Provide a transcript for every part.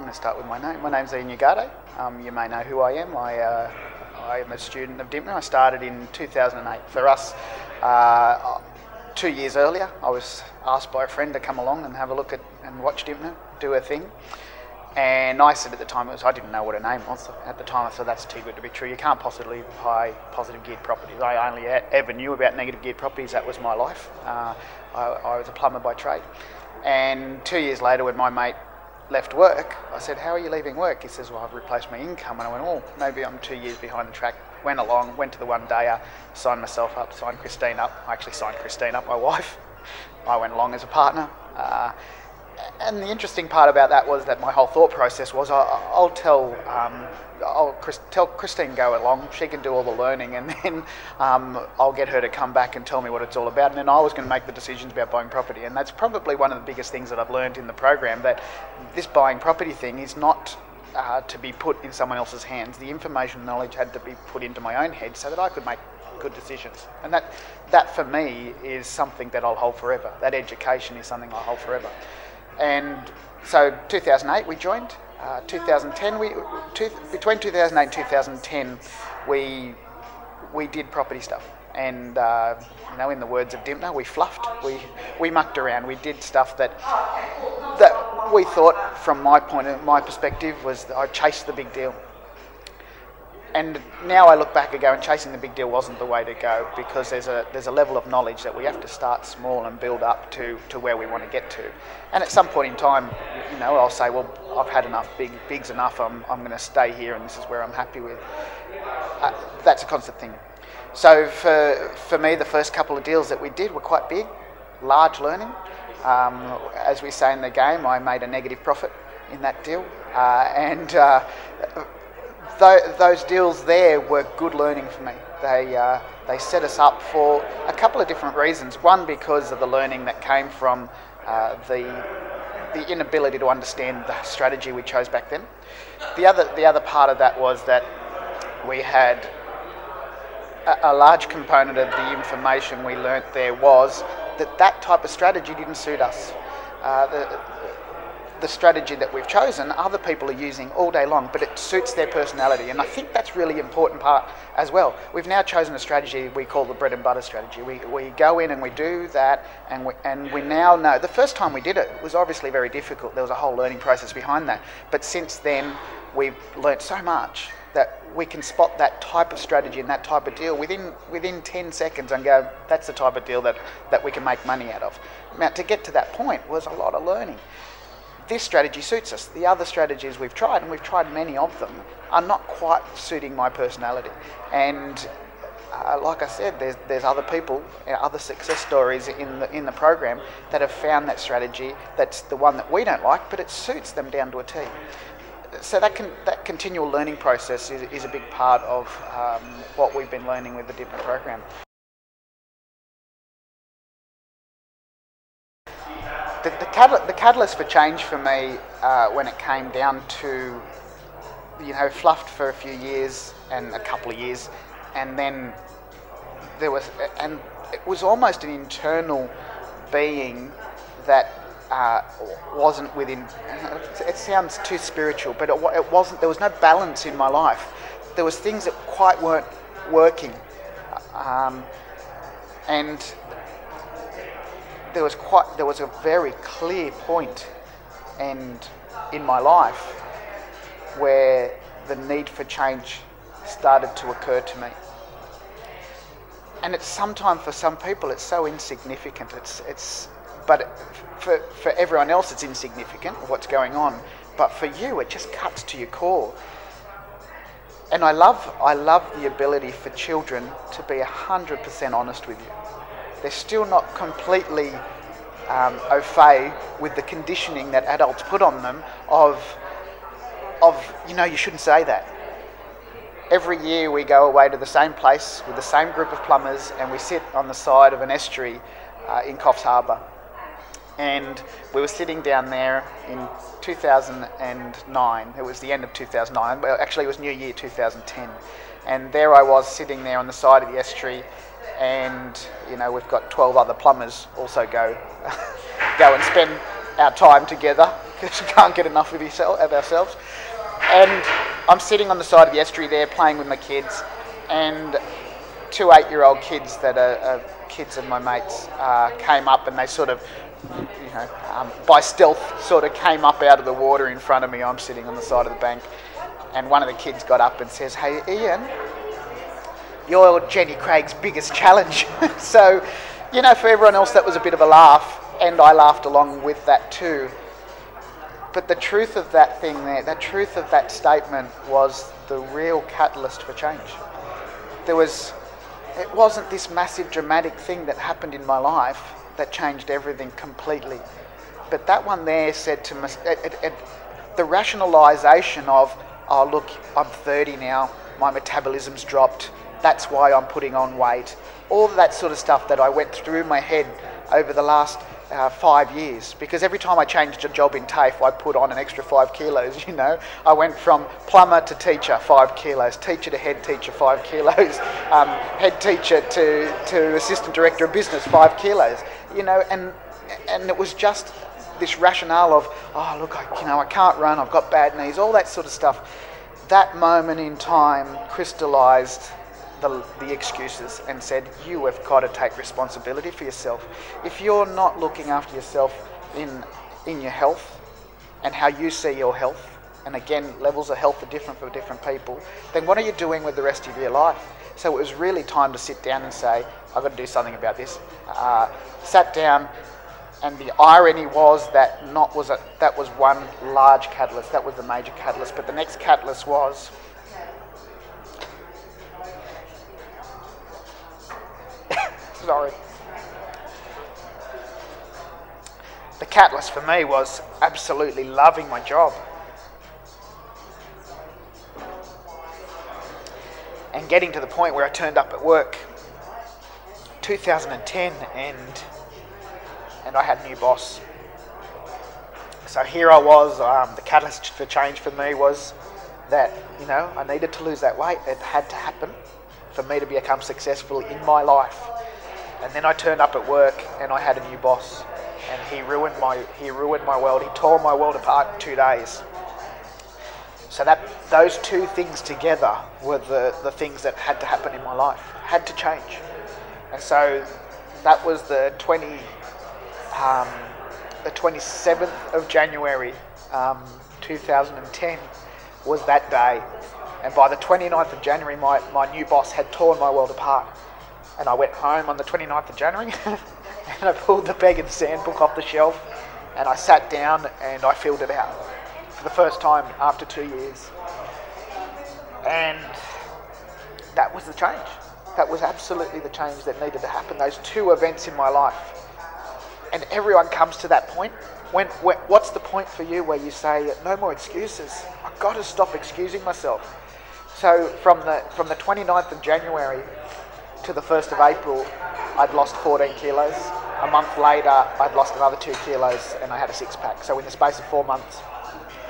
going to start with my name. My name's Ian Ugarte. You may know who I am. I am a student of Dymphna. I started in 2008. For us, 2 years earlier, I was asked by a friend to come along and have a look at and watch Dymphna do her thing. And I said at the time, I didn't know what her name was. At the time I thought, that's too good to be true. You can't possibly buy positive geared properties. I only ever knew about negative geared properties. That was my life. I was a plumber by trade. And 2 years later, when my mate left work, I said, how are you leaving work? He says, well, I've replaced my income. And I went, oh, maybe I'm 2 years behind the track. Went along, went to the one dayer, signed myself up, signed Christine up. I actually signed Christine up, my wife. I went along as a partner. And the interesting part about that was that my whole thought process was, I'll tell Christine go along, she can do all the learning, and then I'll get her to come back and tell me what it's all about, and then I was going to make the decisions about buying property. And that's probably one of the biggest things that I've learned in the program, that this buying property thing is not to be put in someone else's hands. The information and knowledge had to be put into my own head so that I could make good decisions. And that for me is something that I'll hold forever. That education is something I'll hold forever. And so 2008 we joined. 2010 between 2008 and 2010 we did property stuff. And in the words of Dymphna, we fluffed. We mucked around. We did stuff that we thought, from my perspective, was I chased the big deal. And now I look back and go, and chasing the big deal wasn't the way to go, because there's a level of knowledge that we have to start small and build up to where we want to get to. And at some point in time, I'll say, well, I've had enough, big's enough, I'm going to stay here and this is where I'm happy with. That's a constant thing. So for me, the first couple of deals that we did were quite big, large learning. As we say in the game, I made a negative profit in that deal. Those deals there were good learning for me. They set us up for a couple of different reasons. One, because of the learning that came from the inability to understand the strategy we chose back then. The other part of that was that we had a large component of the information we learnt there was that type of strategy didn't suit us. The strategy that we've chosen, other people are using all day long, but it suits their personality. And I think that's really important part as well. We've now chosen a strategy we call the bread and butter strategy. We go in and we do that, and we now know. The first time we did it was obviously very difficult. There was a whole learning process behind that. But since then, we've learnt so much that we can spot that type of strategy and that type of deal within 10 seconds and go, that's the type of deal that we can make money out of. Now, to get to that point was a lot of learning. This strategy suits us. The other strategies we've tried, and we've tried many of them, are not quite suiting my personality. And like I said, there's other people, other success stories in the program that have found that strategy that's the one that we don't like, but it suits them down to a T. So that continual learning process is a big part of what we've been learning with the Dymphna program. The catalyst for change for me, when it came down to, fluffed for a few years and a couple of years, and then it was almost an internal being that wasn't within. It sounds too spiritual, but it wasn't. There was no balance in my life. There was things that quite weren't working, and there was a very clear point in my life where the need for change started to occur to me. And it's sometimes, for some people, it's so insignificant. But for everyone else, it's insignificant what's going on. But for you, it just cuts to your core. And I love the ability for children to be 100% honest with you. They're still not completely au fait with the conditioning that adults put on them of you shouldn't say that. Every year we go away to the same place with the same group of plumbers, and we sit on the side of an estuary in Coffs Harbour. And we were sitting down there in 2009. It was the end of 2009. Well, actually, it was New Year 2010. And there I was sitting there on the side of the estuary, and we've got 12 other plumbers also go and spend our time together because we can't get enough of ourselves. And I'm sitting on the side of the estuary there playing with my kids, and 2 8-year-old kids that are kids of my mates came up, and they sort of, by stealth, sort of came up out of the water in front of me. I'm sitting on the side of the bank, and one of the kids got up and says, "Hey, Ian, you're Jenny Craig's biggest challenge." So, for everyone else that was a bit of a laugh, and I laughed along with that too. But the truth of that thing there, the truth of that statement was the real catalyst for change. It wasn't this massive dramatic thing that happened in my life that changed everything completely. But that one there said to me, the rationalisation of, oh look, I'm 30 now, my metabolism's dropped, that's why I'm putting on weight. All of that sort of stuff that I went through my head over the last 5 years, because every time I changed a job in TAFE, I put on an extra 5 kilos. I went from plumber to teacher, 5 kilos, teacher to head teacher, 5 kilos, head teacher to assistant director of business, 5 kilos. And it was just this rationale of, oh look, I can't run, I've got bad knees, all that sort of stuff. That moment in time crystallised the excuses and said, you have got to take responsibility for yourself. If you're not looking after yourself in your health and how you see your health, and again, levels of health are different for different people, then what are you doing with the rest of your life? So it was really time to sit down and say, I've got to do something about this. Sat down, and the irony was that that was one large catalyst, that was the major catalyst, but the next catalyst was, sorry. The catalyst for me was absolutely loving my job. And getting to the point where I turned up at work 2010 and I had a new boss. So here I was, the catalyst for change for me was that, I needed to lose that weight. It had to happen for me to become successful in my life. And then I turned up at work and I had a new boss, and he ruined my world. He tore my world apart in 2 days. So those two things together were the things that had to happen in my life, had to change. And so that was the 27th of January 2010 was that day. And by the 29th of January, my new boss had torn my world apart. And I went home on the 29th of January and I pulled the bag and sand book off the shelf and I sat down and I filled it out for the first time after 2 years. And that was the change. That was absolutely the change that needed to happen, those two events in my life. And everyone comes to that point. What's the point for you where you say, no more excuses? I've got to stop excusing myself. So from the 29th of January to the 1st of April, I'd lost 14 kilos. A month later, I'd lost another 2 kilos and I had a 6-pack. So within the space of 4 months,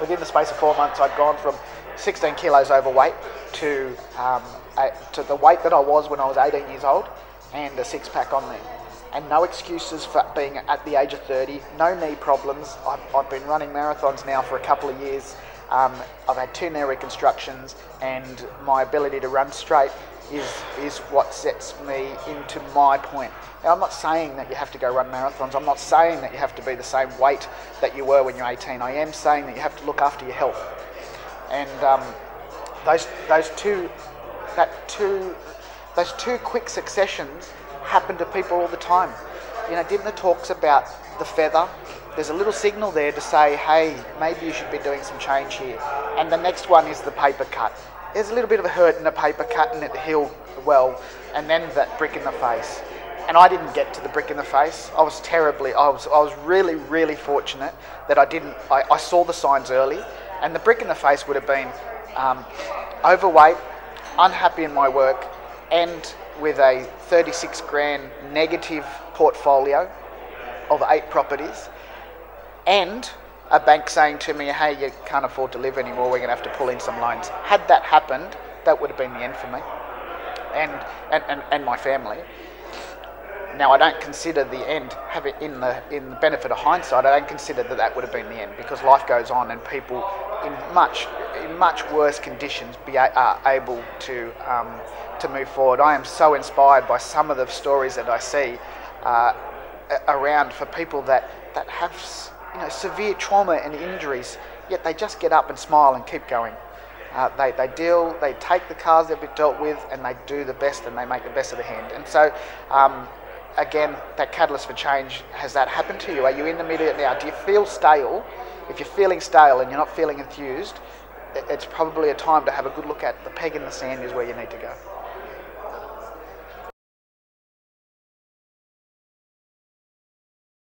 I'd gone from 16 kilos overweight to the weight that I was when I was 18 years old, and a 6-pack on there. And no excuses for being at the age of 30, no knee problems. I've been running marathons now for a couple of years. I've had 2 knee reconstructions, and my ability to run straight is what sets me into my point. Now, I'm not saying that you have to go run marathons. I'm not saying that you have to be the same weight that you were when you're 18. I am saying that you have to look after your health. And those two quick successions happen to people all the time. Dymphna talks about the feather. There's a little signal there to say, hey, maybe you should be doing some change here. And the next one is the paper cut. There's a little bit of a hurt in the paper cut and at the heel well, and then that brick in the face. And I didn't get to the brick in the face. I was really, really fortunate that I saw the signs early, and the brick in the face would have been overweight, unhappy in my work, and with a 36 grand negative portfolio of 8 properties, and a bank saying to me, hey, you can't afford to live anymore, we're going to have to pull in some loans. Had that happened, that would have been the end for me and my family. Now, I don't consider the end, have it in the benefit of hindsight, I don't consider that would have been the end, because life goes on and people in much worse conditions are able to move forward. I am so inspired by some of the stories that I see around for people that have severe trauma and injuries, yet they just get up and smile and keep going. They take the cards they've been dealt with and they do the best and they make the best of the hand. And so, again, that catalyst for change, has that happened to you? Are you in the middle now? Do you feel stale? If you're feeling stale and you're not feeling enthused, it's probably a time to have a good look at the peg in the sand is where you need to go.